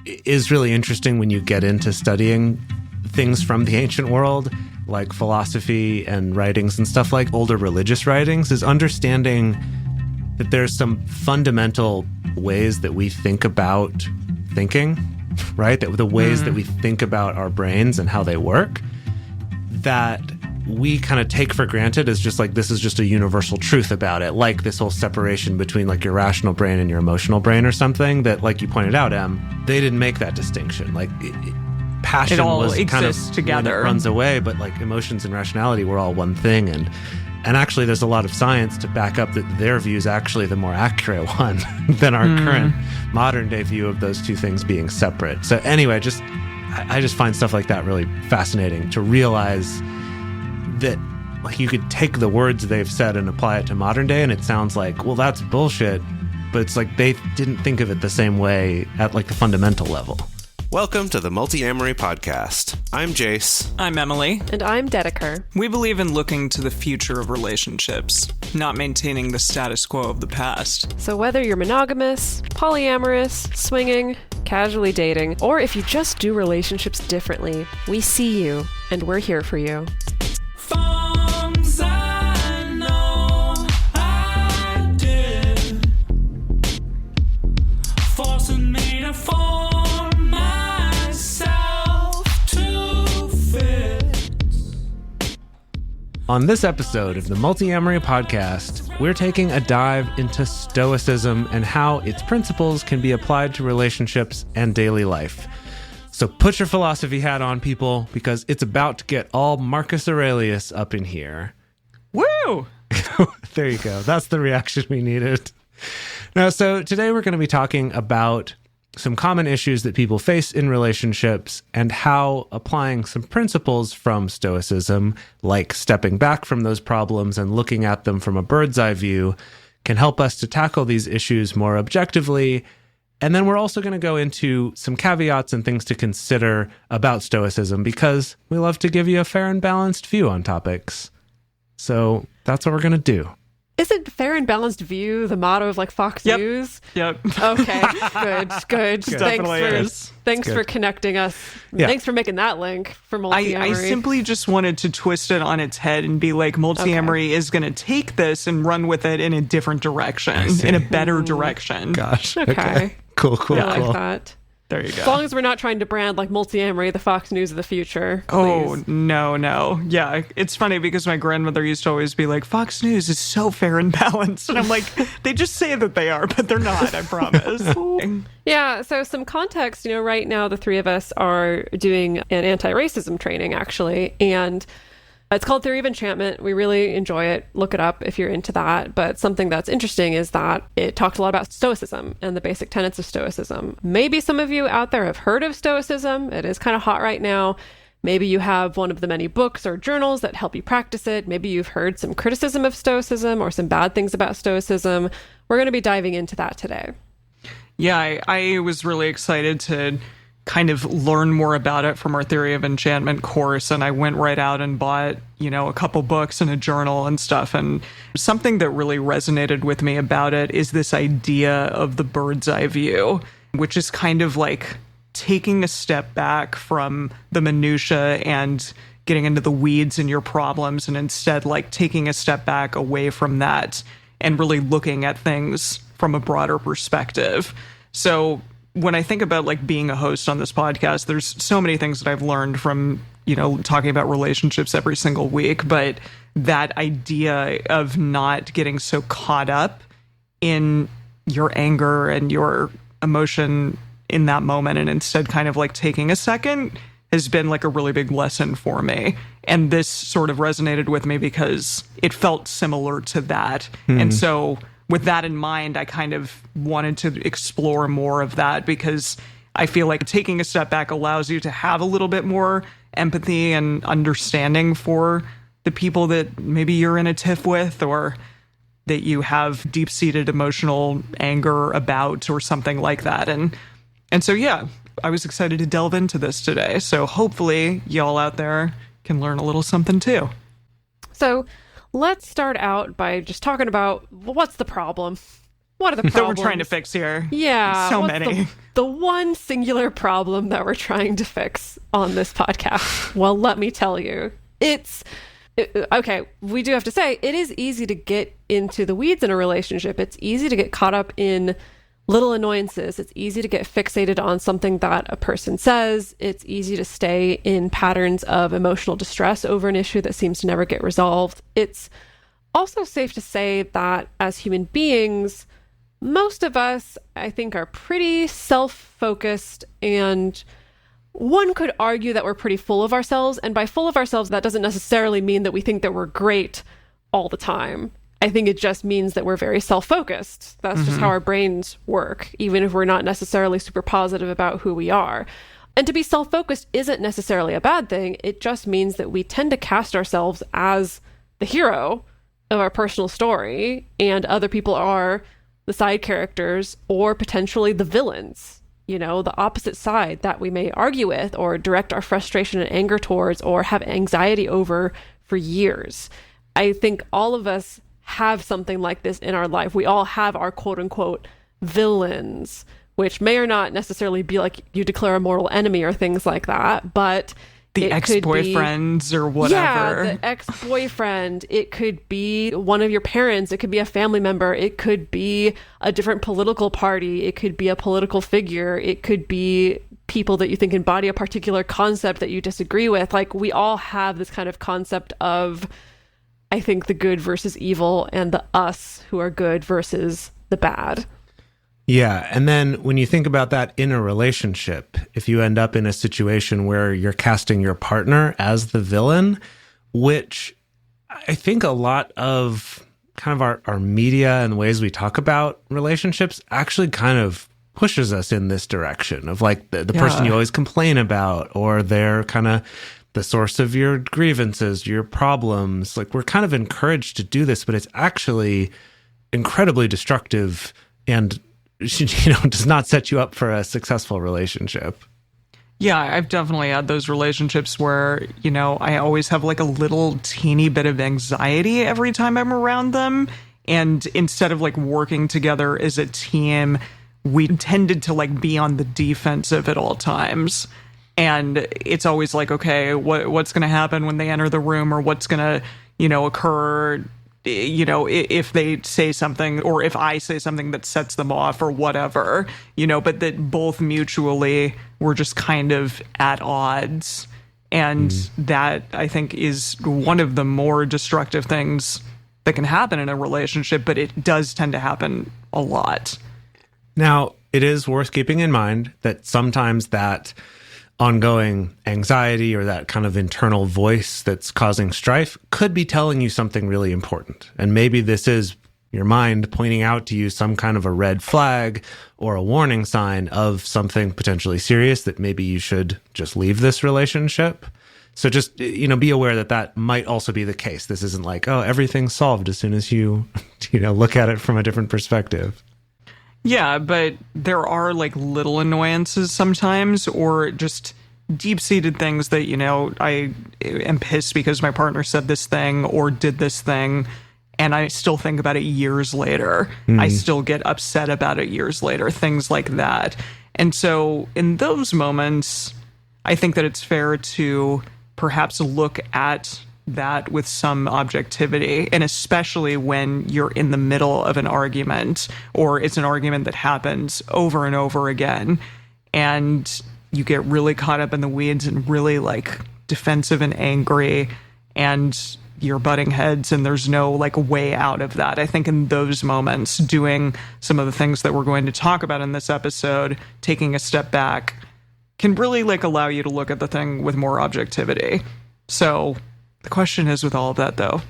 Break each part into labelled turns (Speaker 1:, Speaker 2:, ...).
Speaker 1: is really interesting when you get into studying things from the ancient world, like philosophy and writings and stuff like older religious writings, is understanding that there's some fundamental ways that we think about thinking, right? That the ways that we think about our brains and how they work, that we kind of take for granted as just like, this is just a universal truth about it. Like this whole separation between like your rational brain and your emotional brain or something that, like you pointed out, Em, they didn't make that distinction. Like passion
Speaker 2: it all
Speaker 1: was kind of
Speaker 2: together.
Speaker 1: When it runs away, but like emotions and rationality were all one thing. And actually there's a lot of science to back up that their view is actually the more accurate one than our current modern day view of those two things being separate. So anyway, I just find stuff like that really fascinating to realize that like you could take the words they've said and apply it to modern day, and it sounds like, well, that's bullshit, but it's like they didn't think of it the same way at like the fundamental level.
Speaker 3: Welcome to the Multiamory podcast. I'm Jase.
Speaker 2: I'm Emily.
Speaker 4: And I'm Dedeker.
Speaker 2: We believe in looking to the future of relationships, not maintaining the status quo of the past.
Speaker 4: So whether you're monogamous, polyamorous, swinging, casually dating, or if you just do relationships differently, we see you and we're here for you.
Speaker 5: Forms I know I did, forcing me to form myself to fit.
Speaker 1: On this episode of the Multiamory podcast, we're taking a dive into Stoicism and how its principles can be applied to relationships and daily life. So put your philosophy hat on, people, because it's about to get all Marcus Aurelius up in here.
Speaker 2: Woo!
Speaker 1: There you go. That's the reaction we needed. Now, so today we're going to be talking about some common issues that people face in relationships and how applying some principles from Stoicism, like stepping back from those problems and looking at them from a bird's eye view, can help us to tackle these issues more objectively. And then we're also going to go into some caveats and things to consider about Stoicism, because we love to give you a fair and balanced view on topics. So that's what we're going to do.
Speaker 4: Isn't fair and balanced view the motto of like Fox News?
Speaker 2: Yep.
Speaker 4: Okay, good.
Speaker 2: Definitely is.
Speaker 4: Thanks for connecting us.
Speaker 1: Yeah.
Speaker 4: Thanks for making that link for Multiamory.
Speaker 2: I simply just wanted to twist it on its head and be like, Multiamory is going to take this and run with it in a different direction, in a better direction.
Speaker 1: Gosh.
Speaker 4: Okay.
Speaker 1: Cool.
Speaker 4: I like that.
Speaker 2: There you go.
Speaker 4: As long as we're not trying to brand like Multiamory the Fox News of the future.
Speaker 2: Oh,
Speaker 4: please.
Speaker 2: no. Yeah, it's funny because my grandmother used to always be like, Fox News is so fair and balanced. And I'm like, they just say that they are, but they're not, I promise.
Speaker 4: Yeah, so some context, right now the three of us are doing an anti-racism training, actually, and it's called Theory of Enchantment. We really enjoy it. Look it up if you're into that. But something that's interesting is that it talks a lot about Stoicism and the basic tenets of Stoicism. Maybe some of you out there have heard of Stoicism. It is kind of hot right now. Maybe you have one of the many books or journals that help you practice it. Maybe you've heard some criticism of Stoicism or some bad things about Stoicism. We're going to be diving into that today.
Speaker 2: Yeah, I was really excited to kind of learn more about it from our Theory of Enchantment course, and I went right out and bought, a couple books and a journal and stuff. And something that really resonated with me about it is this idea of the bird's eye view, which is kind of like taking a step back from the minutia and getting into the weeds in your problems, and instead like taking a step back away from that and really looking at things from a broader perspective. So when I think about like being a host on this podcast, there's so many things that I've learned from, talking about relationships every single week. But that idea of not getting so caught up in your anger and your emotion in that moment, and instead kind of like taking a second, has been like a really big lesson for me. And this sort of resonated with me because it felt similar to that. And so with that in mind, I kind of wanted to explore more of that, because I feel like taking a step back allows you to have a little bit more empathy and understanding for the people that maybe you're in a tiff with, or that you have deep-seated emotional anger about, or something like that. And so, yeah, I was excited to delve into this today. So hopefully y'all out there can learn a little something too.
Speaker 4: So let's start out by just talking about what's the problem. what are the problems
Speaker 2: that we're trying to fix here.
Speaker 4: Yeah.
Speaker 2: So
Speaker 4: what's
Speaker 2: many.
Speaker 4: The one singular problem that we're trying to fix on this podcast. Well, let me tell you, okay, we do have to say, it is easy to get into the weeds in a relationship. It's easy to get caught up in little annoyances. It's easy to get fixated on something that a person says. It's easy to stay in patterns of emotional distress over an issue that seems to never get resolved. It's also safe to say that as human beings, most of us, I think, are pretty self-focused, and one could argue that we're pretty full of ourselves. And by full of ourselves, that doesn't necessarily mean that we think that we're great all the time. I think it just means that we're very self-focused. That's just how our brains work, even if we're not necessarily super positive about who we are. And to be self-focused isn't necessarily a bad thing. It just means that we tend to cast ourselves as the hero of our personal story, and other people are the side characters or potentially the villains, the opposite side that we may argue with or direct our frustration and anger towards or have anxiety over for years. I think all of us have something like this in our life. We all have our quote unquote villains, which may or not necessarily be like you declare a mortal enemy or things like that, but
Speaker 2: the ex-boyfriends or whatever.
Speaker 4: Yeah, the ex-boyfriend. It could be one of your parents. It could be a family member. It could be a different political party. It could be a political figure. It could be people that you think embody a particular concept that you disagree with. Like, we all have this kind of concept of, I think, the good versus evil and the us who are good versus the bad.
Speaker 1: Yeah. And then when you think about that in a relationship, if you end up in a situation where you're casting your partner as the villain, which I think a lot of kind of our media and the ways we talk about relationships actually kind of pushes us in this direction of like the person you always complain about, or they're kind of the source of your grievances, your problems. Like, we're kind of encouraged to do this, but it's actually incredibly destructive and does not set you up for a successful relationship.
Speaker 2: Yeah, I've definitely had those relationships where, I always have like a little teeny bit of anxiety every time I'm around them. And instead of like working together as a team, we tended to like be on the defensive at all times. And it's always like, okay, what's going to happen when they enter the room, or what's going to, occur, if they say something, or if I say something that sets them off or whatever, but that both mutually were just kind of at odds. And that, I think, is one of the more destructive things that can happen in a relationship, but it does tend to happen a lot.
Speaker 1: Now, it is worth keeping in mind that sometimes that ongoing anxiety or that kind of internal voice that's causing strife could be telling you something really important. And maybe this is your mind pointing out to you some kind of a red flag or a warning sign of something potentially serious, that maybe you should just leave this relationship. So just, be aware that that might also be the case. This isn't like, oh, everything's solved as soon as you, look at it from a different perspective.
Speaker 2: Yeah, but there are like little annoyances sometimes, or just deep-seated things that, I am pissed because my partner said this thing or did this thing, and I still think about it years later. I still get upset about it years later, things like that. And so in those moments, I think that it's fair to perhaps look at that with some objectivity, and especially when you're in the middle of an argument, or it's an argument that happens over and over again, and you get really caught up in the weeds and really like defensive and angry, and you're butting heads, and there's no like way out of that. I think in those moments, doing some of the things that we're going to talk about in this episode, taking a step back, can really like allow you to look at the thing with more objectivity. So the question is, with all of that, though,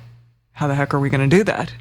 Speaker 2: how the heck are we going to do that?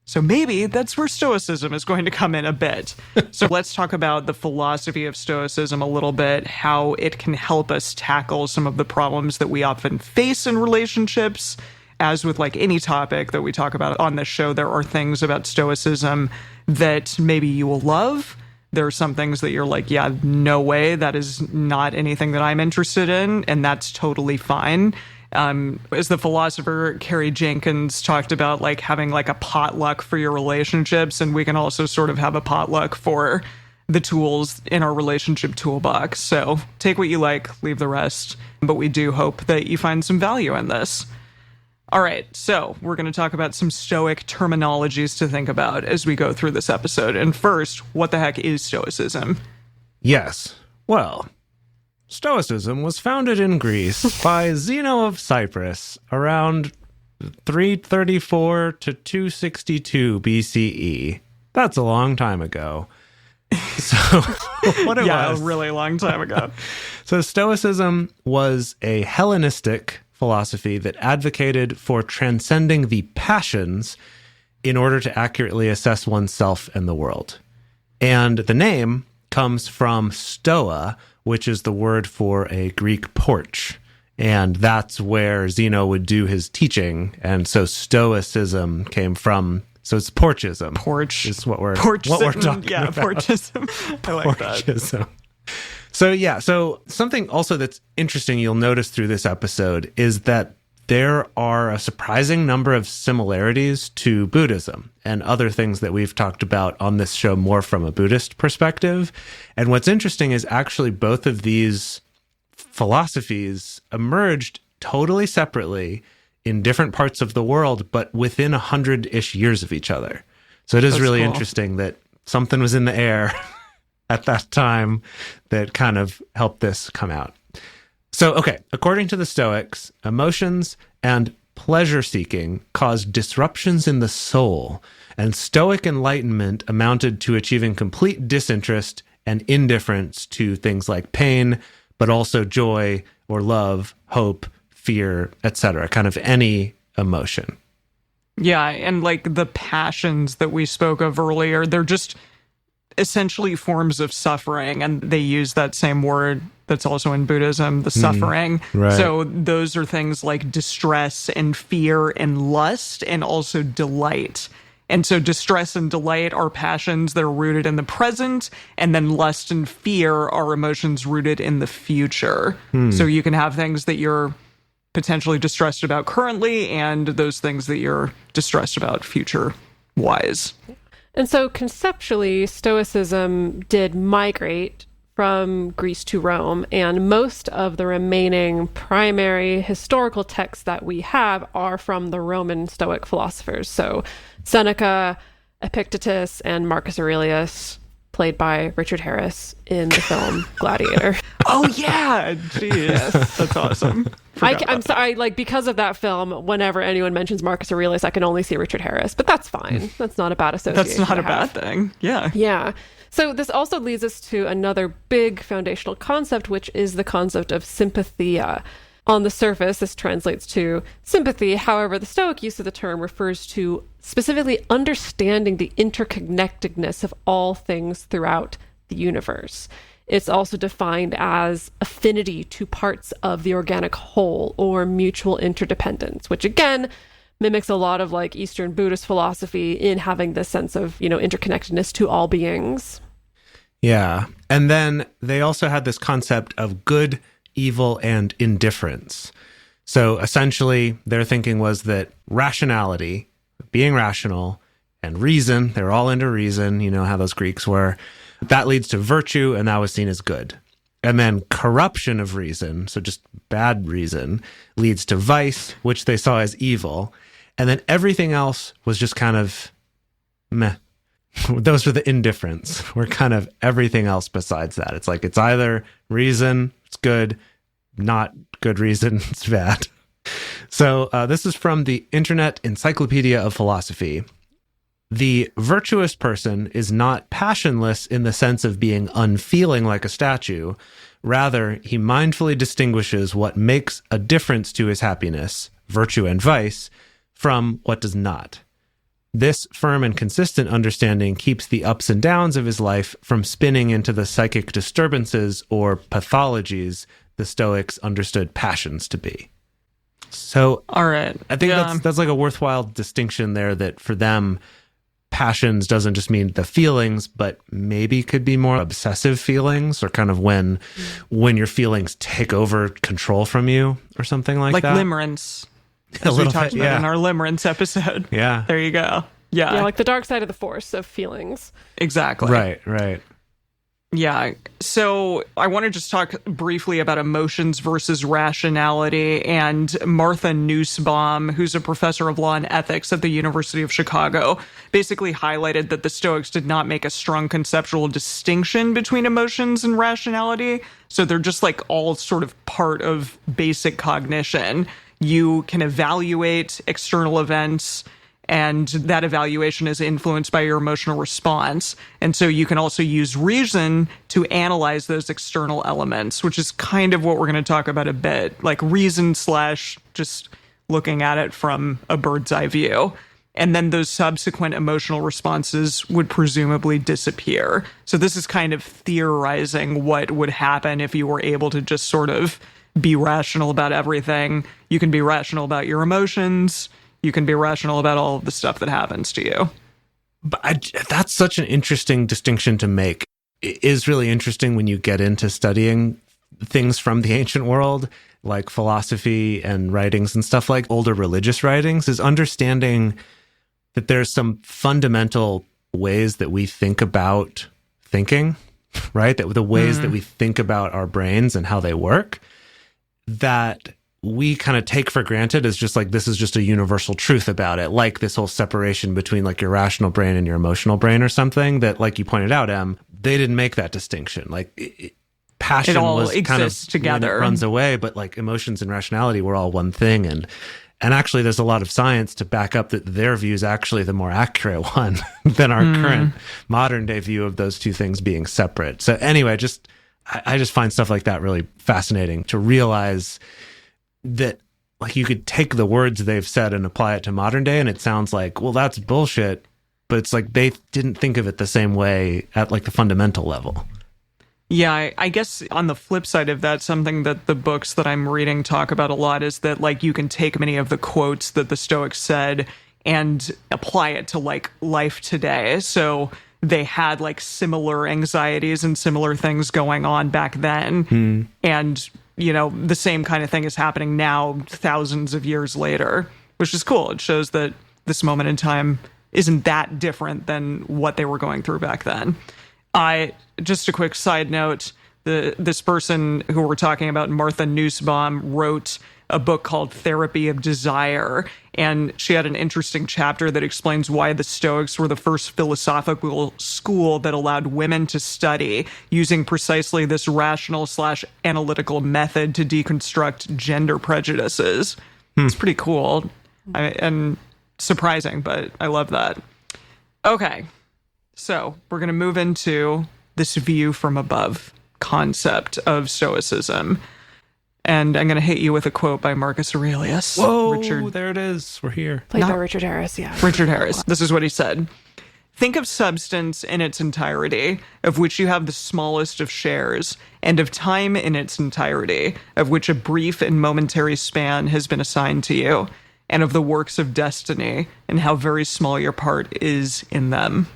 Speaker 2: So maybe that's where Stoicism is going to come in a bit. So let's talk about the philosophy of Stoicism a little bit, how it can help us tackle some of the problems that we often face in relationships. As with like any topic that we talk about on this show, there are things about Stoicism that maybe you will love. There are some things that you're like, yeah, no way, that is not anything that I'm interested in, and that's totally fine. As the philosopher Carrie Jenkins talked about, like having like a potluck for your relationships, and we can also sort of have a potluck for the tools in our relationship toolbox. So take what you like, leave the rest. But we do hope that you find some value in this. All right, so we're going to talk about some Stoic terminologies to think about as we go through this episode. And first, what the heck is Stoicism?
Speaker 1: Yes. Well, Stoicism was founded in Greece by Zeno of Cyprus around 334 to 262 BCE. That's a long time ago. So, what it was...
Speaker 2: Yeah, a really long time ago.
Speaker 1: So, Stoicism was a Hellenistic philosophy that advocated for transcending the passions in order to accurately assess oneself and the world. And the name comes from stoa, which is the word for a Greek porch. And that's where Zeno would do his teaching. And so Stoicism came from... So it's porchism.
Speaker 2: Porch
Speaker 1: is what we're
Speaker 2: talking
Speaker 1: about.
Speaker 2: Porchism. I like
Speaker 1: Porchism. So something also that's interesting you'll notice through this episode is that there are a surprising number of similarities to Buddhism and other things that we've talked about on this show more from a Buddhist perspective. And what's interesting is actually both of these philosophies emerged totally separately in different parts of the world, but within 100-ish years of each other. So it is really interesting that something was in the air at that time that kind of helped this come out. So, okay, according to the Stoics, emotions and pleasure-seeking caused disruptions in the soul, and Stoic enlightenment amounted to achieving complete disinterest and indifference to things like pain, but also joy or love, hope, fear, etc., kind of any emotion.
Speaker 2: Yeah, and like the passions that we spoke of earlier, they're just essentially forms of suffering, and they use that same word that's also in Buddhism, the suffering.
Speaker 1: Right.
Speaker 2: So those are things like distress and fear and lust, and also delight. And so distress and delight are passions that are rooted in the present, and then lust and fear are emotions rooted in the future. So you can have things that you're potentially distressed about currently, and those things that you're distressed about future-wise.
Speaker 4: And so conceptually, Stoicism did migrate from Greece to Rome, and most of the remaining primary historical texts that we have are from the Roman Stoic philosophers. So Seneca, Epictetus, and Marcus Aurelius, played by Richard Harris in the film Gladiator.
Speaker 2: Oh, yeah! Jeez. That's awesome.
Speaker 4: I'm sorry, like, because of that film, whenever anyone mentions Marcus Aurelius, I can only see Richard Harris, but that's fine. That's not a bad association.
Speaker 2: That's not a bad thing. Yeah.
Speaker 4: Yeah. So this also leads us to another big foundational concept, which is the concept of sympathia. On the surface, this translates to sympathy. However, the Stoic use of the term refers to specifically understanding the interconnectedness of all things throughout the universe. It's also defined as affinity to parts of the organic whole, or mutual interdependence, which again mimics a lot of like Eastern Buddhist philosophy in having this sense of, interconnectedness to all beings.
Speaker 1: Yeah. And then they also had this concept of good, evil, and indifference. So essentially, their thinking was that rationality, being rational, and reason, they're all into reason, how those Greeks were, that leads to virtue, and that was seen as good. And then corruption of reason, so just bad reason, leads to vice, which they saw as evil. And then everything else was just kind of meh. Those were the indifference, were kind of everything else besides that. It's like, it's either reason, it's good, not good reason, it's bad. So this is from the Internet Encyclopedia of Philosophy. The virtuous person is not passionless in the sense of being unfeeling like a statue. Rather, he mindfully distinguishes what makes a difference to his happiness, virtue and vice, from what does not. This firm and consistent understanding keeps the ups and downs of his life from spinning into the psychic disturbances or pathologies the Stoics understood passions to be. So,
Speaker 2: all right,
Speaker 1: I think that's like a worthwhile distinction there, that for them, passions doesn't just mean the feelings, but maybe could be more obsessive feelings, or kind of when your feelings take over control from you or something like that.
Speaker 2: Like limerence,
Speaker 1: A
Speaker 2: as we
Speaker 1: little
Speaker 2: talked
Speaker 1: bit,
Speaker 2: about
Speaker 1: yeah.
Speaker 2: in our limerence episode.
Speaker 1: Yeah.
Speaker 2: There you go. Yeah,
Speaker 4: Yeah, like the dark side of the force of feelings.
Speaker 2: exactly.
Speaker 1: Right.
Speaker 2: Yeah. So I want to just talk briefly about emotions versus rationality. And Martha Nussbaum, who's a professor of law and ethics at the University of Chicago, basically highlighted that the Stoics did not make a strong conceptual distinction between emotions and rationality. So they're just like all sort of part of basic cognition. You can evaluate external events, and that evaluation is influenced by your emotional response. And so you can also use reason to analyze those external elements, which is kind of what we're going to talk about a bit, like reason / just looking at it from a bird's eye view. And then those subsequent emotional responses would presumably disappear. So this is kind of theorizing what would happen if you were able to just sort of be rational about everything. You can be rational about your emotions. You can be rational about all of the stuff that happens to you.
Speaker 1: But that's such an interesting distinction to make. It is really interesting when you get into studying things from the ancient world, like philosophy and writings and stuff like older religious writings, is understanding that there's some fundamental ways that we think about thinking, right? That the ways that we think about our brains and how they work, that we kind of take for granted as just like, this is just a universal truth about it. Like this whole separation between like your rational brain and your emotional brain or something that, like you pointed out, Em, they didn't make that distinction. Like passion
Speaker 2: It all
Speaker 1: was kind of
Speaker 2: exists together.
Speaker 1: when it runs away, but like emotions and rationality were all one thing. And actually there's a lot of science to back up that their view is actually the more accurate one than our current modern day view of those two things being separate. So anyway, I just find stuff like that really fascinating to realize that like you could take the words they've said and apply it to modern day, and it sounds like, well, that's bullshit, but it's like they didn't think of it the same way at like the fundamental level.
Speaker 2: Yeah, I guess on the flip side of that, something that the books that I'm reading talk about a lot is that like you can take many of the quotes that the Stoics said and apply it to like life today. So they had like similar anxieties and similar things going on back then. And you know, the same kind of thing is happening now, thousands of years later, which is cool. It shows that this moment in time isn't that different than what they were going through back then. Just a quick side note, this person who we're talking about, Martha Nussbaum, wrote a book called Therapy of Desire, and she had an interesting chapter that explains why the Stoics were the first philosophical school that allowed women to study using precisely this rational / analytical method to deconstruct gender prejudices. It's pretty cool and surprising, but I love that. Okay, so we're going to move into this view from above concept of Stoicism. And I'm going to hit you with a quote by Marcus Aurelius.
Speaker 1: Whoa, there it is. We're here.
Speaker 4: Played by Richard Harris, yeah.
Speaker 2: Richard Harris. This is what he said. Think of substance in its entirety, of which you have the smallest of shares, and of time in its entirety, of which a brief and momentary span has been assigned to you, and of the works of destiny, and how very small your part is in them.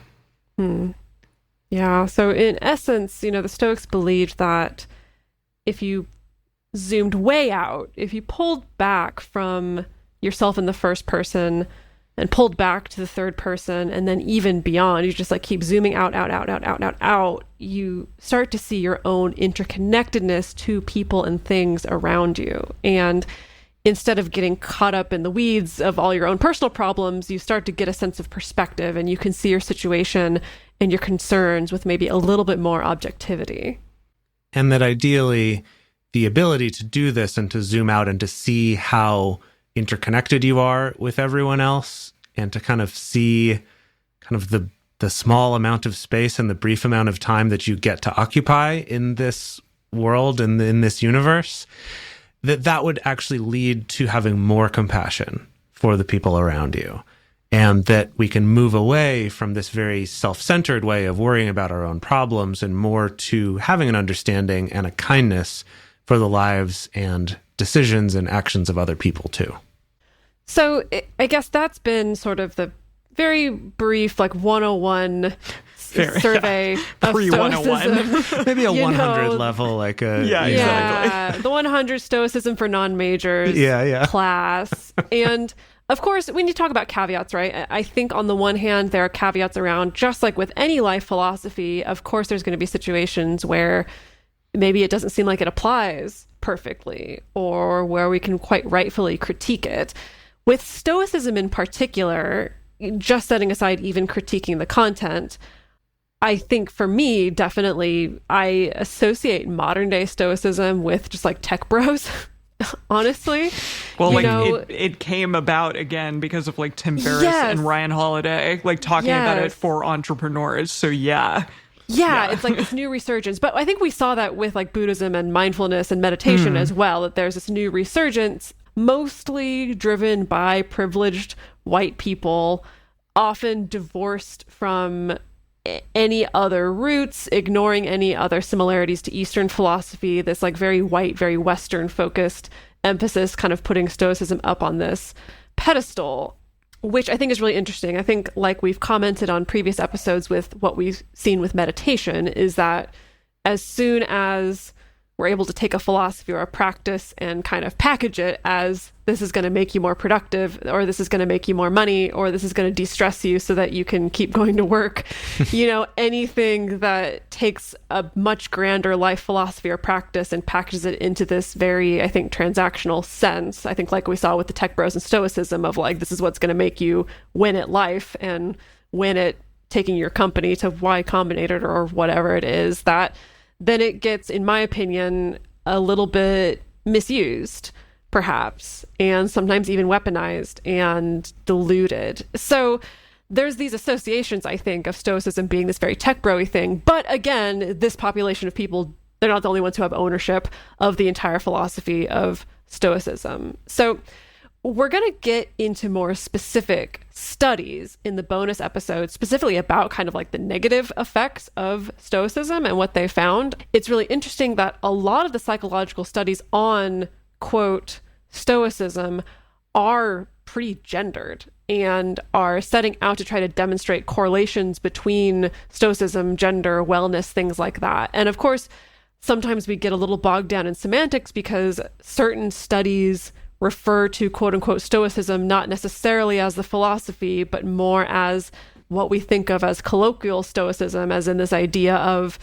Speaker 4: Yeah, so in essence, you know, the Stoics believed that if you zoomed way out, if you pulled back from yourself in the first person and pulled back to the third person and then even beyond, you just like keep zooming out, you start to see your own interconnectedness to people and things around you. And instead of getting caught up in the weeds of all your own personal problems, you start to get a sense of perspective, and you can see your situation and your concerns with maybe a little bit more objectivity.
Speaker 1: And that ideally, the ability to do this and to zoom out and to see how interconnected you are with everyone else, and to kind of see kind of the small amount of space and the brief amount of time that you get to occupy in this world and in this universe, that would actually lead to having more compassion for the people around you. And that we can move away from this very self-centered way of worrying about our own problems and more to having an understanding and a kindness for the lives and decisions and actions of other people too.
Speaker 4: So I guess that's been sort of the very brief, like 101 survey of
Speaker 2: Pre-101.
Speaker 4: Stoicism.
Speaker 1: Maybe a
Speaker 4: You
Speaker 1: 100
Speaker 4: know,
Speaker 1: level, like a
Speaker 2: Yeah, exactly.
Speaker 4: Yeah, the 100 Stoicism for non-majors
Speaker 1: Yeah.
Speaker 4: class. And of course, when you talk about caveats, right? I think on the one hand, there are caveats around, just like with any life philosophy, of course, there's going to be situations where maybe it doesn't seem like it applies perfectly, or where we can quite rightfully critique it. With Stoicism in particular, just setting aside even critiquing the content, I think for me, definitely, I associate modern day Stoicism with just like tech bros, honestly.
Speaker 2: Well,
Speaker 4: You
Speaker 2: like
Speaker 4: know,
Speaker 2: it came about again because of like Tim Ferriss
Speaker 4: Yes.
Speaker 2: and Ryan Holiday, like talking about it
Speaker 4: Yes.
Speaker 2: for entrepreneurs. So yeah.
Speaker 4: Yeah, it's like this new resurgence. But I think we saw that with like Buddhism and mindfulness and meditation as well, that there's this new resurgence, mostly driven by privileged white people, often divorced from any other roots, ignoring any other similarities to Eastern philosophy, this like very white, very Western focused emphasis, kind of putting Stoicism up on this pedestal, which I think is really interesting. I think, like we've commented on previous episodes with what we've seen with meditation, is that as soon as we're able to take a philosophy or a practice and kind of package it as this is going to make you more productive, or this is going to make you more money, or this is going to de-stress you so that you can keep going to work, you know, anything that takes a much grander life philosophy or practice and packages it into this very, I think, transactional sense. I think like we saw with the tech bros and Stoicism of like, this is what's going to make you win at life and win at taking your company to Y Combinator or whatever it is, that then it gets, in my opinion, a little bit misused, perhaps, and sometimes even weaponized and diluted. So there's these associations, I think, of Stoicism being this very tech bro-y thing. But again, this population of people, they're not the only ones who have ownership of the entire philosophy of Stoicism. So we're going to get into more specific studies in the bonus episode, specifically about kind of like the negative effects of Stoicism and what they found. It's really interesting that a lot of the psychological studies on, quote, Stoicism are pretty gendered and are setting out to try to demonstrate correlations between Stoicism, gender, wellness, things like that. And of course, sometimes we get a little bogged down in semantics because certain studies refer to quote unquote Stoicism not necessarily as the philosophy, but more as what we think of as colloquial Stoicism, as in this idea of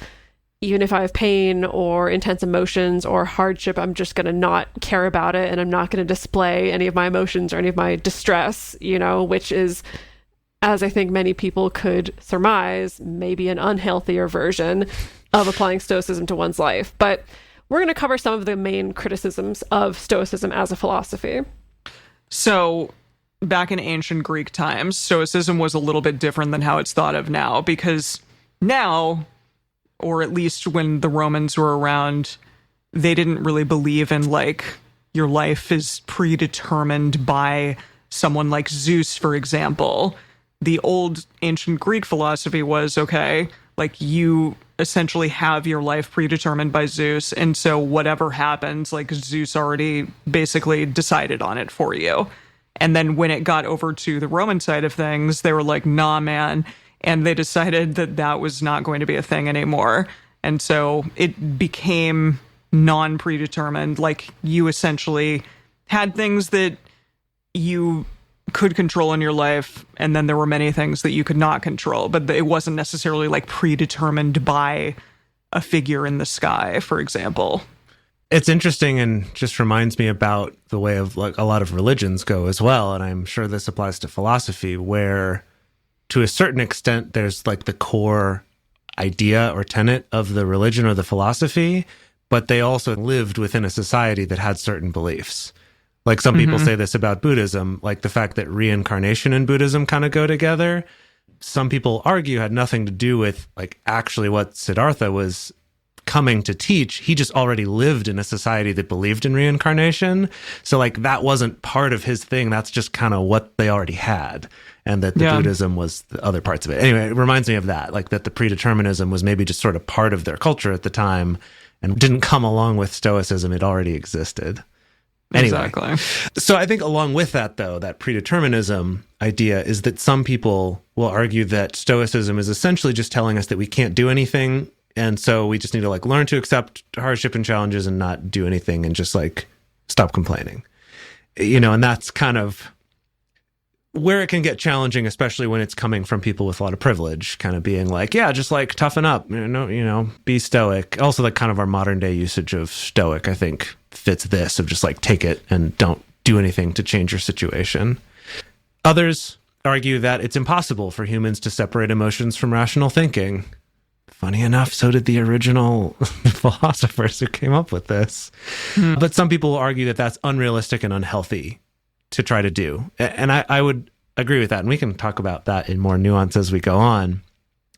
Speaker 4: even if I have pain or intense emotions or hardship, I'm just going to not care about it and I'm not going to display any of my emotions or any of my distress, you know, which is, as I think many people could surmise, maybe an unhealthier version of applying Stoicism to one's life. But we're going to cover some of the main criticisms of Stoicism as a philosophy.
Speaker 2: So back in ancient Greek times, Stoicism was a little bit different than how it's thought of now, because now, or at least when the Romans were around, they didn't really believe in like your life is predetermined by someone like Zeus, for example. The old ancient Greek philosophy was, okay, like you essentially have your life predetermined by Zeus, and so whatever happens, like Zeus already basically decided on it for you. And then when it got over to the Roman side of things, they were like, nah, man. And they decided that that was not going to be a thing anymore. And so it became non-predetermined. Like you essentially had things that you could control in your life, and then there were many things that you could not control, but it wasn't necessarily like predetermined by a figure in the sky, for example.
Speaker 1: It's interesting and just reminds me about the way of like a lot of religions go as well. And I'm sure this applies to philosophy, where to a certain extent, there's like the core idea or tenet of the religion or the philosophy, but they also lived within a society that had certain beliefs. Like some people say this about Buddhism, like the fact that reincarnation and Buddhism kind of go together. Some people argue had nothing to do with like actually what Siddhartha was coming to teach. He just already lived in a society that believed in reincarnation. So like that wasn't part of his thing. That's just kind of what they already had. And that the Buddhism was the other parts of it. Anyway, it reminds me of that, like that the predeterminism was maybe just sort of part of their culture at the time and didn't come along with Stoicism. It already existed. Anyway,
Speaker 2: Exactly.
Speaker 1: so I think along with that, though, that predeterminism idea is that some people will argue that Stoicism is essentially just telling us that we can't do anything. And so we just need to like learn to accept hardship and challenges and not do anything and just like stop complaining. You know, and that's kind of where it can get challenging, especially when it's coming from people with a lot of privilege, kind of being like, yeah, just like toughen up, be stoic. Also, like kind of our modern day usage of stoic, I think, fits this of just like take it and don't do anything to change your situation. Others argue that it's impossible for humans to separate emotions from rational thinking. Funny enough, so did the original philosophers who came up with this. But some people will argue that that's unrealistic and unhealthy to try to do. And I would agree with that. And we can talk about that in more nuance as we go on.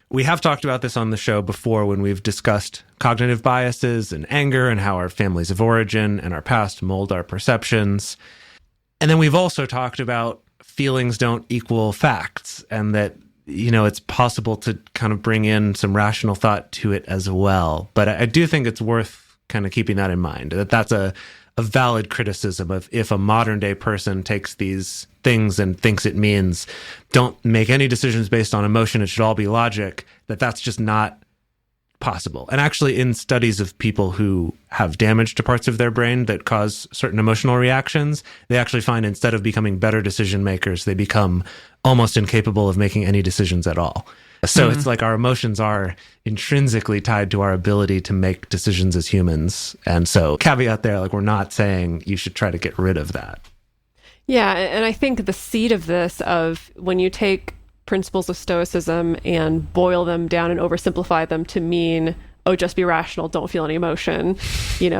Speaker 1: We have talked about this on the show before when we've discussed cognitive biases and anger and how our families of origin and our past mold our perceptions. And then we've also talked about feelings don't equal facts and that, it's possible to kind of bring in some rational thought to it as well. But I do think it's worth kind of keeping that in mind, that that's a valid criticism of if a modern day person takes these things and thinks it means don't make any decisions based on emotion, it should all be logic, that's just not possible. And actually in studies of people who have damage to parts of their brain that cause certain emotional reactions, they actually find instead of becoming better decision makers, they become almost incapable of making any decisions at all. So it's like our emotions are intrinsically tied to our ability to make decisions as humans. And so caveat there, like we're not saying you should try to get rid of that.
Speaker 4: Yeah, and I think the seed of this, of when you take principles of Stoicism and boil them down and oversimplify them to mean, oh, just be rational, don't feel any emotion,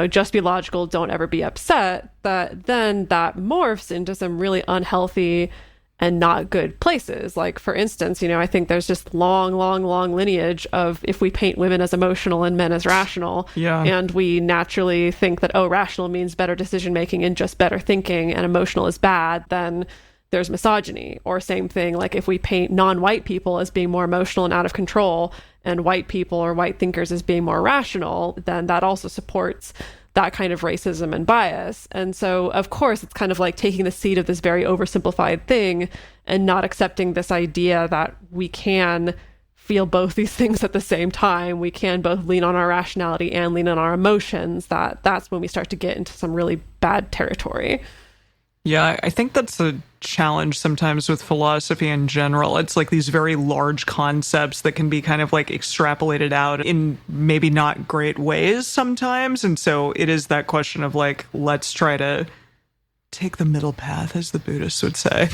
Speaker 4: just be logical, don't ever be upset, then that morphs into some really unhealthy and not good places. Like, for instance, I think there's just long lineage of if we paint women as emotional and men as rational, and we naturally think that, oh, rational means better decision making and just better thinking, and emotional is bad, then there's misogyny. Or same thing, like if we paint non-white people as being more emotional and out of control and white people or white thinkers as being more rational, then that also supports that kind of racism and bias. And so, of course, it's kind of like taking the seed of this very oversimplified thing and not accepting this idea that we can feel both these things at the same time. We can both lean on our rationality and lean on our emotions. That's when we start to get into some really bad territory.
Speaker 2: Yeah, I think that's a challenge sometimes with philosophy in general. It's like these very large concepts that can be kind of like extrapolated out in maybe not great ways sometimes. And so it is that question of like, let's try to take the middle path, as the Buddhists would say.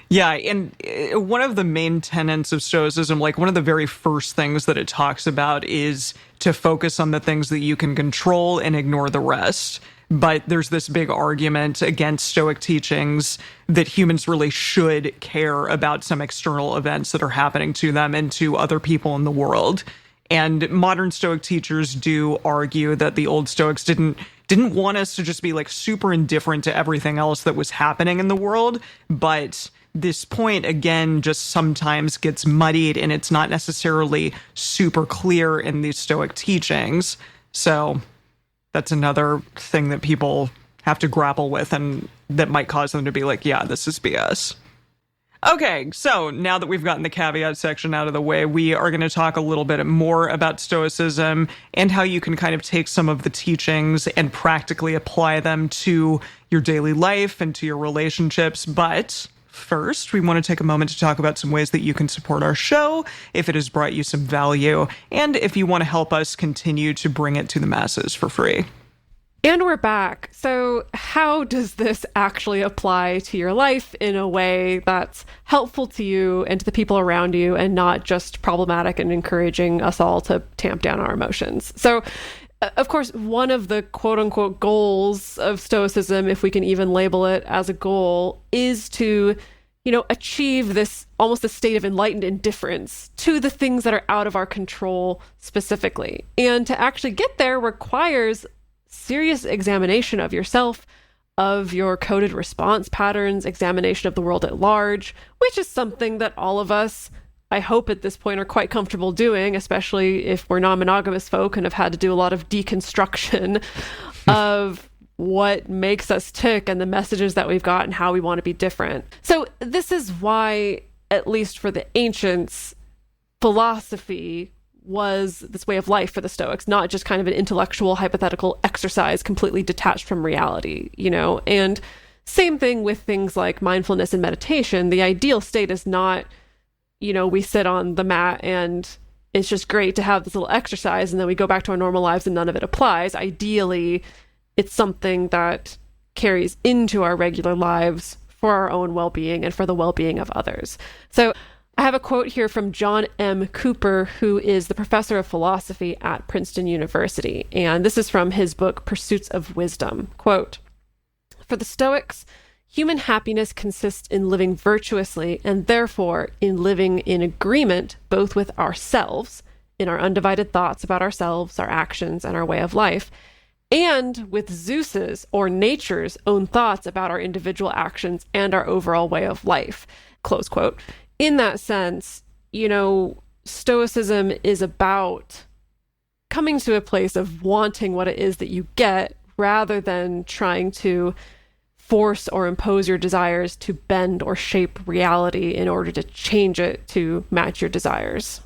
Speaker 2: Yeah, and one of the main tenets of Stoicism, like one of the very first things that it talks about is to focus on the things that you can control and ignore the rest. But there's this big argument against Stoic teachings that humans really should care about some external events that are happening to them and to other people in the world. And modern Stoic teachers do argue that the old Stoics didn't want us to just be like super indifferent to everything else that was happening in the world. But this point, again, just sometimes gets muddied and it's not necessarily super clear in these Stoic teachings. So that's another thing that people have to grapple with and that might cause them to be like, yeah, this is BS. Okay, so now that we've gotten the caveat section out of the way, we are going to talk a little bit more about Stoicism and how you can kind of take some of the teachings and practically apply them to your daily life and to your relationships. But first, we want to take a moment to talk about some ways that you can support our show if it has brought you some value, and if you want to help us continue to bring it to the masses for free.
Speaker 4: And we're back. So how does this actually apply to your life in a way that's helpful to you and to the people around you and not just problematic and encouraging us all to tamp down our emotions? So of course, one of the quote unquote goals of Stoicism, if we can even label it as a goal, is to, achieve this almost a state of enlightened indifference to the things that are out of our control specifically. And to actually get there requires serious examination of yourself, of your coded response patterns, examination of the world at large, which is something that all of us, I hope at this point, are quite comfortable doing, especially if we're non-monogamous folk and have had to do a lot of deconstruction of what makes us tick and the messages that we've got and how we want to be different. So this is why, at least for the ancients, philosophy was this way of life for the Stoics, not just kind of an intellectual, hypothetical exercise completely detached from reality, you know? And same thing with things like mindfulness and meditation. The ideal state is not, you know, we sit on the mat and it's just great to have this little exercise and then we go back to our normal lives and none of it applies. Ideally, it's something that carries into our regular lives for our own well-being and for the well-being of others. So I have a quote here from John M. Cooper, who is the professor of philosophy at Princeton University. And this is from his book, Pursuits of Wisdom. Quote, "For the Stoics, human happiness consists in living virtuously and therefore in living in agreement both with ourselves, in our undivided thoughts about ourselves, our actions, and our way of life, and with Zeus's or nature's own thoughts about our individual actions and our overall way of life." Close quote. In that sense, you know, Stoicism is about coming to a place of wanting what it is that you get rather than trying to force or impose your desires to bend or shape reality in order to change it to match your desires.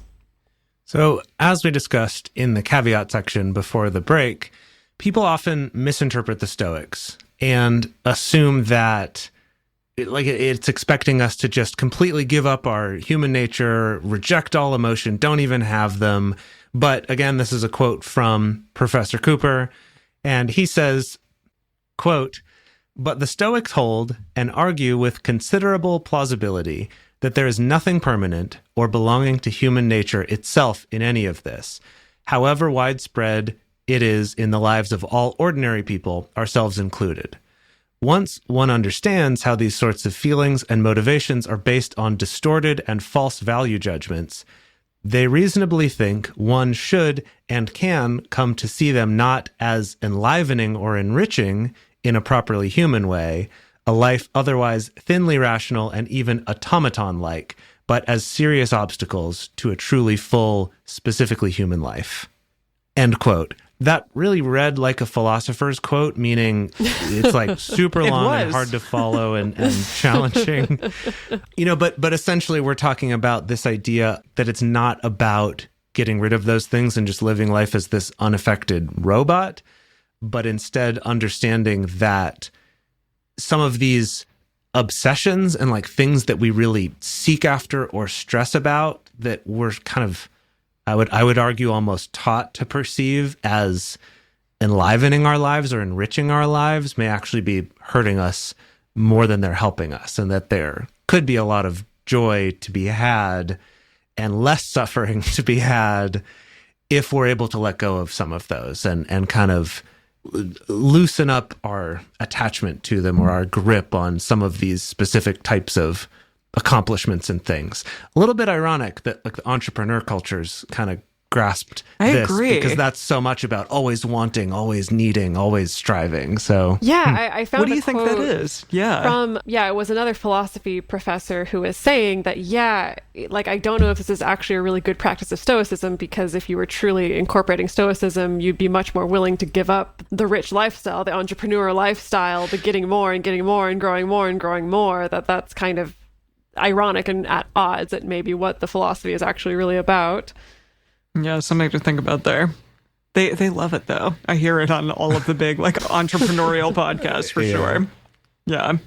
Speaker 1: So, as we discussed in the caveat section before the break, people often misinterpret the Stoics and assume that it's expecting us to just completely give up our human nature, reject all emotion, don't even have them. But again, this is a quote from Professor Cooper, and he says, quote, "But the Stoics hold and argue with considerable plausibility that there is nothing permanent or belonging to human nature itself in any of this, however widespread it is in the lives of all ordinary people, ourselves included. Once one understands how these sorts of feelings and motivations are based on distorted and false value judgments, they reasonably think one should and can come to see them not as enlivening or enriching in a properly human way, a life otherwise thinly rational and even automaton-like, but as serious obstacles to a truly full, specifically human life." End quote. That really read like a philosopher's quote, meaning it's like super long and hard to follow and challenging. You know, but essentially we're talking about this idea that it's not about getting rid of those things and just living life as this unaffected robot, but instead understanding that some of these obsessions and like things that we really seek after or stress about that we're kind of, I would argue, almost taught to perceive as enlivening our lives or enriching our lives may actually be hurting us more than they're helping us, and that there could be a lot of joy to be had and less suffering to be had if we're able to let go of some of those and kind of loosen up our attachment to them or our grip on some of these specific types of accomplishments and things. A little bit ironic that like the entrepreneur culture's kind of grasped this
Speaker 2: agree.
Speaker 1: Because that's so much about always wanting, always needing, always striving. So
Speaker 4: yeah, I found
Speaker 2: What do
Speaker 4: a
Speaker 2: you think that
Speaker 4: quote
Speaker 2: is? Yeah.
Speaker 4: from it was another philosophy professor who was saying that like I don't know if this is actually a really good practice of Stoicism, because if you were truly incorporating Stoicism, you'd be much more willing to give up the rich lifestyle, the entrepreneur lifestyle, the getting more and getting more and growing more and growing more. That's kind of ironic and at odds at maybe what the philosophy is actually really about.
Speaker 2: Yeah, something to think about there. They love it though. I hear it on all of the big like entrepreneurial podcasts for sure. Yeah.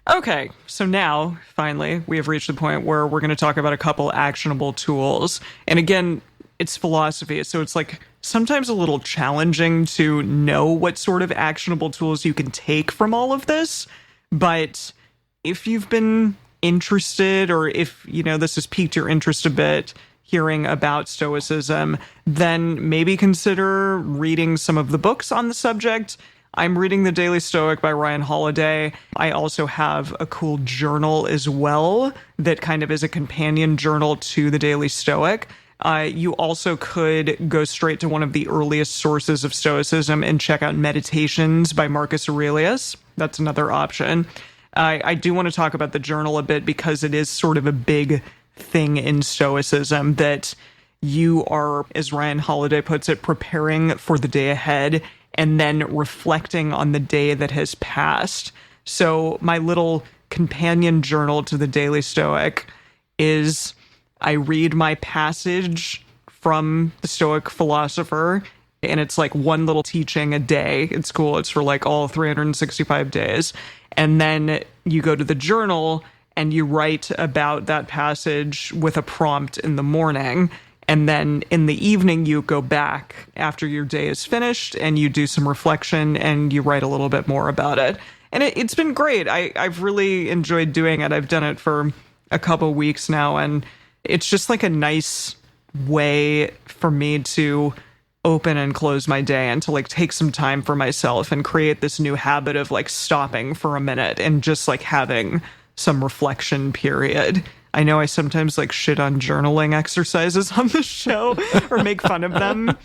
Speaker 2: Okay, so now finally we have reached the point where we're going to talk about a couple actionable tools. And again, it's philosophy, so it's like sometimes a little challenging to know what sort of actionable tools you can take from all of this. But if you've been interested, or if this has piqued your interest a bit, hearing about Stoicism, then maybe consider reading some of the books on the subject. I'm reading The Daily Stoic by Ryan Holiday. I also have a cool journal as well that kind of is a companion journal to The Daily Stoic. You also could go straight to one of the earliest sources of Stoicism and check out Meditations by Marcus Aurelius. That's another option. I do want to talk about the journal a bit because it is sort of a big thing in Stoicism that you are, as Ryan Holiday puts it, preparing for the day ahead and then reflecting on the day that has passed. So my little companion journal to the Daily Stoic is I read my passage from the Stoic philosopher, and it's like one little teaching a day. It's cool. It's for like all 365 days. And then you go to the journal and you write about that passage with a prompt in the morning. And then in the evening, you go back after your day is finished and you do some reflection and you write a little bit more about it. And it's been great. I've really enjoyed doing it. I've done it for a couple weeks now, and it's just like a nice way for me to open and close my day and to like take some time for myself and create this new habit of like stopping for a minute and just like having some reflection period. I know I sometimes like shit on journaling exercises on the show or make fun of them.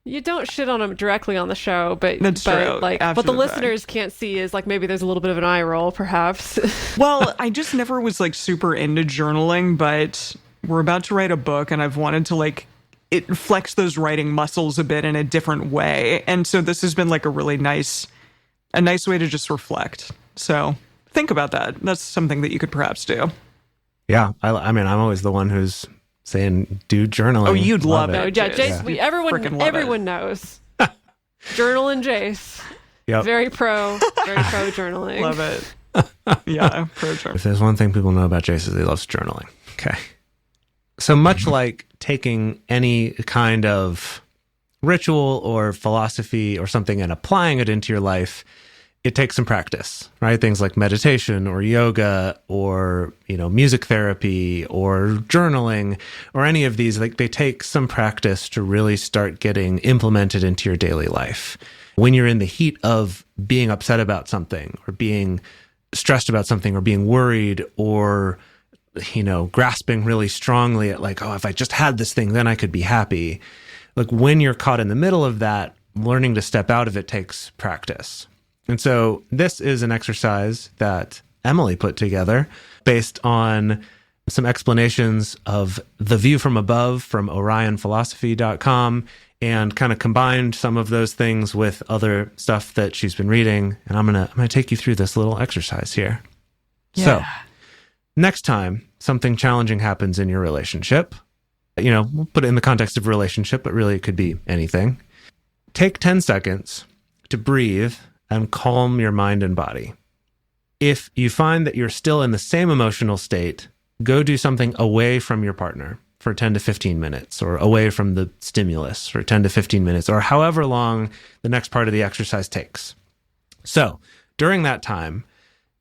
Speaker 4: You don't shit on them directly on the show, but
Speaker 2: That's true.
Speaker 4: Like
Speaker 2: After
Speaker 4: what the
Speaker 2: the
Speaker 4: listeners can't see is like maybe there's a little bit of an eye roll, perhaps.
Speaker 2: Well, I just never was like super into journaling, but we're about to write a book and I've wanted to like it flex those writing muscles a bit in a different way. And so this has been like a really nice way to just reflect. So think about that. That's something that you could perhaps do.
Speaker 1: Yeah. I mean, I'm always the one who's saying do journaling.
Speaker 2: Oh, you'd love
Speaker 4: No,
Speaker 2: it.
Speaker 4: yeah,
Speaker 2: Jase.
Speaker 4: Jase,
Speaker 2: You'd
Speaker 4: everyone
Speaker 2: frickin' love it.
Speaker 4: knows. Journal and Jase.
Speaker 1: Yep.
Speaker 4: Very pro journaling.
Speaker 2: Love it. Yeah, pro journal.
Speaker 1: If there's one thing people know about Jase is he loves journaling. Okay. So much like taking any kind of ritual or philosophy or something and applying it into your life, it takes some practice, right? Things like meditation or yoga or, music therapy or journaling or any of these, like they take some practice to really start getting implemented into your daily life. When you're in the heat of being upset about something or being stressed about something or being worried or, grasping really strongly at like, oh, if I just had this thing, then I could be happy. Like when you're caught in the middle of that, learning to step out of it takes practice. And so this is an exercise that Emily put together based on some explanations of the view from above from orionphilosophy.com and kind of combined some of those things with other stuff that she's been reading. And I'm going to take you through this little exercise here.
Speaker 2: Yeah.
Speaker 1: So next time something challenging happens in your relationship, we'll put it in the context of relationship, but really it could be anything. Take 10 seconds to breathe and calm your mind and body. If you find that you're still in the same emotional state, go do something away from your partner for 10 to 15 minutes or away from the stimulus for 10 to 15 minutes or however long the next part of the exercise takes. So during that time,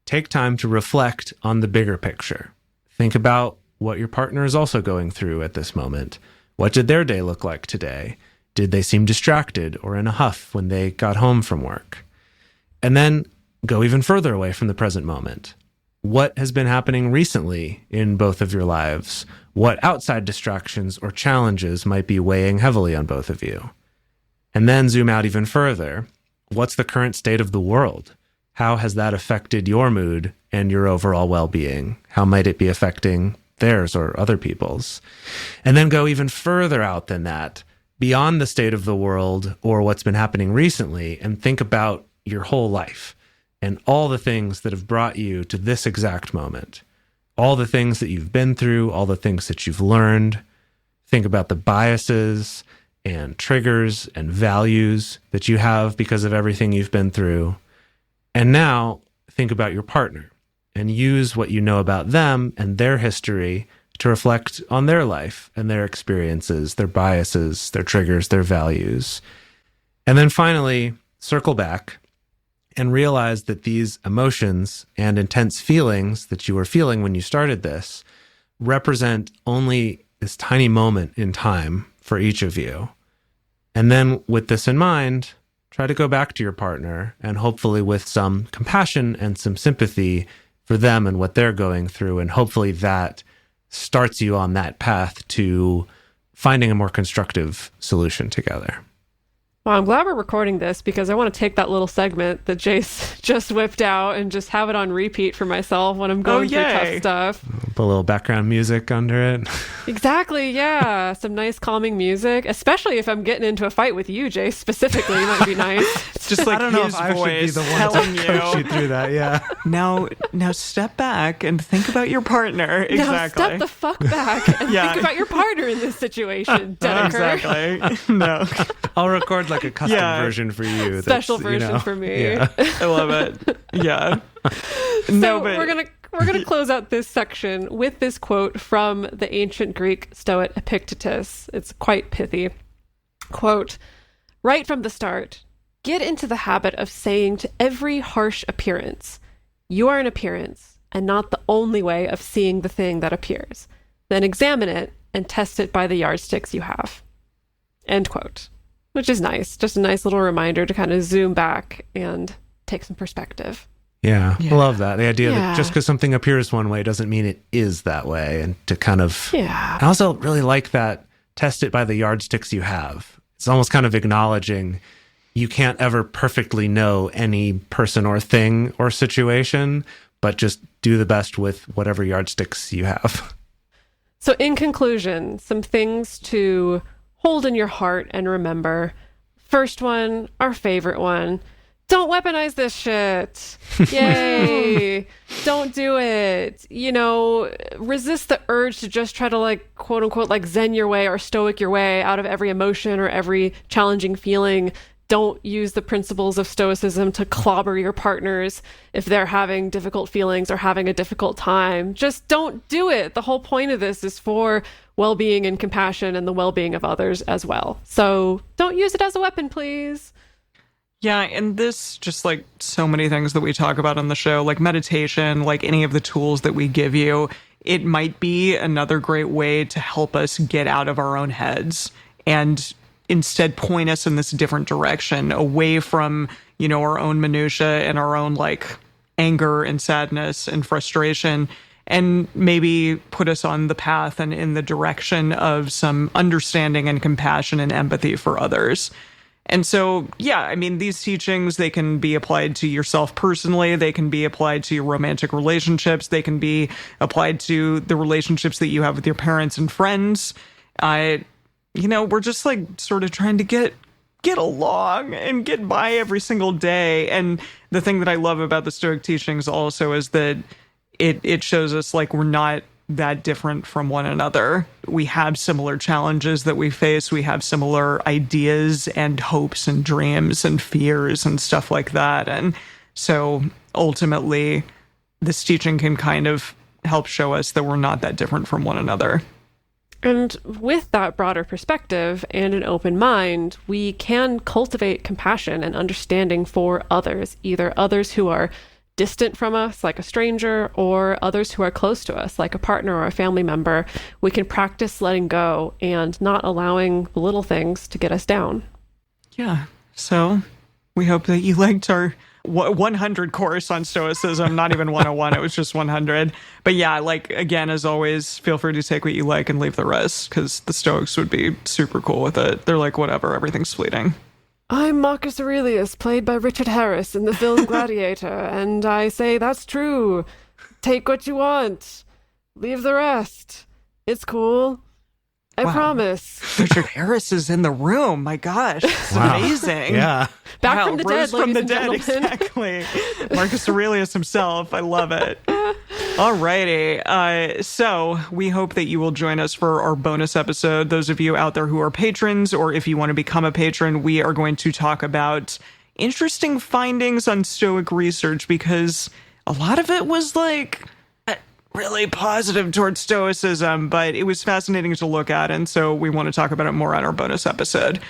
Speaker 1: take time to reflect on the bigger picture. Think about what your partner is also going through at this moment. What did their day look like today? Did they seem distracted or in a huff when they got home from work? And then go even further away from the present moment. What has been happening recently in both of your lives? What outside distractions or challenges might be weighing heavily on both of you? And then zoom out even further. What's the current state of the world? How has that affected your mood and your overall well-being? How might it be affecting theirs or other people's? And then go even further out than that, beyond the state of the world or what's been happening recently, and think about your whole life and all the things that have brought you to this exact moment, all the things that you've been through, all the things that you've learned. Think about the biases and triggers and values that you have because of everything you've been through. And now think about your partner and use what you know about them and their history to reflect on their life and their experiences, their biases, their triggers, their values. And then finally, circle back and realize that these emotions and intense feelings that you were feeling when you started this represent only this tiny moment in time for each of you. And then with this in mind, try to go back to your partner and hopefully with some compassion and some sympathy for them and what they're going through. And hopefully that starts you on that path to finding a more constructive solution together.
Speaker 4: Well, I'm glad we're recording this because I want to take that little segment that Jase just whipped out and just have it on repeat for myself when I'm going through tough stuff.
Speaker 1: Oh a little background music under it.
Speaker 4: Exactly, yeah. Some nice calming music, especially if I'm getting into a fight with you, Jase, specifically, might be nice.
Speaker 2: It's just like
Speaker 1: I don't know
Speaker 2: his
Speaker 1: if I should be
Speaker 2: voice
Speaker 1: the one
Speaker 2: telling
Speaker 1: to coach you through that. Yeah.
Speaker 2: Now step back and think about your partner. Exactly.
Speaker 4: Now step the fuck back and
Speaker 2: Yeah.
Speaker 4: think about your partner in this situation, Dedeker.
Speaker 2: Exactly. No.
Speaker 1: I'll record like a custom
Speaker 2: Yeah.
Speaker 1: version for you. that's,
Speaker 4: Special
Speaker 1: you
Speaker 4: version
Speaker 1: know,
Speaker 4: for me.
Speaker 1: Yeah.
Speaker 2: I love it. Yeah.
Speaker 4: So we're gonna close out this section with this quote from the ancient Greek Stoic Epictetus. It's quite pithy. Quote, right from the start, get into the habit of saying to every harsh appearance, you are an appearance and not the only way of seeing the thing that appears. Then examine it and test it by the yardsticks you have. End quote. Which is nice. Just a nice little reminder to kind of zoom back and take some perspective.
Speaker 1: Yeah, I love that. The idea
Speaker 4: Yeah.
Speaker 1: that just because something appears one way doesn't mean it is that way. And to kind of,
Speaker 4: Yeah.
Speaker 1: I also really like that test it by the yardsticks you have. It's almost kind of acknowledging you can't ever perfectly know any person or thing or situation, but just do the best with whatever yardsticks you have.
Speaker 4: So in conclusion, some things to hold in your heart and remember. First one, our favorite one. Don't weaponize this shit. Yay. Don't do it. You know, resist the urge to just try to like, quote unquote, like zen your way or stoic your way out of every emotion or every challenging feeling. Don't use the principles of Stoicism to clobber your partners if they're having difficult feelings or having a difficult time. Just don't do it. The whole point of this is for well-being and compassion and the well-being of others as well. So don't use it as a weapon, please.
Speaker 2: Yeah, and this, just like so many things that we talk about on the show, like meditation, like any of the tools that we give you, it might be another great way to help us get out of our own heads and instead point us in this different direction, away from, you know, our own minutia and our own like anger and sadness and frustration, and maybe put us on the path and in the direction of some understanding and compassion and empathy for others. And so, yeah, I mean, these teachings, they can be applied to yourself personally. They can be applied to your romantic relationships. They can be applied to the relationships that you have with your parents and friends. You know, we're just like sort of trying to get along and get by every single day. And the thing that I love about the Stoic teachings also is that it shows us like we're not that different from one another. We have similar challenges that we face. We have similar ideas and hopes and dreams and fears and stuff like that. And so ultimately, this teaching can kind of help show us that we're not that different from one another.
Speaker 4: And with that broader perspective and an open mind, we can cultivate compassion and understanding for others, either others who are distant from us, like a stranger, or others who are close to us, like a partner or a family member. We can practice letting go and not allowing the little things to get us down.
Speaker 2: Yeah. So we hope that you liked our 100 course on Stoicism, not even 101, it was just 100. But yeah, like, again, as always, feel free to take what you like and leave the rest, because the Stoics would be super cool with it. They're like, whatever, everything's fleeting.
Speaker 4: I'm Marcus Aurelius, played by Richard Harris in the film Gladiator, and I say that's true. Take what you want. Leave the rest. It's cool. I
Speaker 2: Wow.
Speaker 4: promise.
Speaker 2: Richard Harris is in the room. My gosh, it's amazing.
Speaker 1: Yeah.
Speaker 4: Back
Speaker 2: Wow,
Speaker 4: from the
Speaker 2: rose
Speaker 4: dead,
Speaker 2: from
Speaker 4: ladies
Speaker 2: the
Speaker 4: and
Speaker 2: dead,
Speaker 4: gentlemen.
Speaker 2: exactly. Marcus Aurelius himself. I love it. Alrighty. So we hope that you will join us for our bonus episode. Those of you out there who are patrons, or if you want to become a patron, we are going to talk about interesting findings on Stoic research, because a lot of it was like really positive towards Stoicism, but it was fascinating to look at, and so we want to talk about it more on our bonus episode.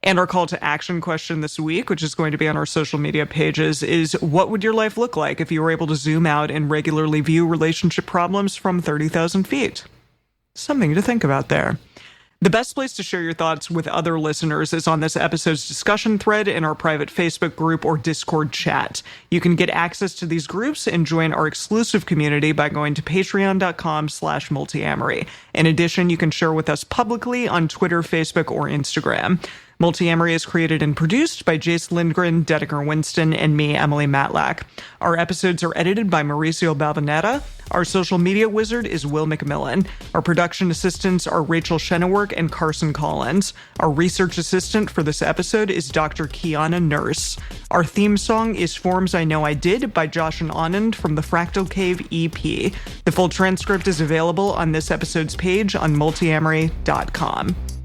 Speaker 2: And our call to action question this week, which is going to be on our social media pages, is what would your life look like if you were able to zoom out and regularly view relationship problems from 30,000 feet? Something to think about there. The best place to share your thoughts with other listeners is on this episode's discussion thread in our private Facebook group or Discord chat. You can get access to these groups and join our exclusive community by going to patreon.com/multiamory. In addition, you can share with us publicly on Twitter, Facebook, or Instagram. Multiamory is created and produced by Jase, Lindgren, Dedeker, Winston, and me, Emily Matlack. Our episodes are edited by Mauricio Balvanera. Our Our social media wizard is Will McMillan. Our production assistants are Rachel Shennework and Carson Collins. Our research assistant for this episode is Dr. Kiana Nurse. Our theme song is Forms I Know I Did by Josh and Anand from the Fractal Cave EP. The full transcript is available on this episode's page on multiamory.com.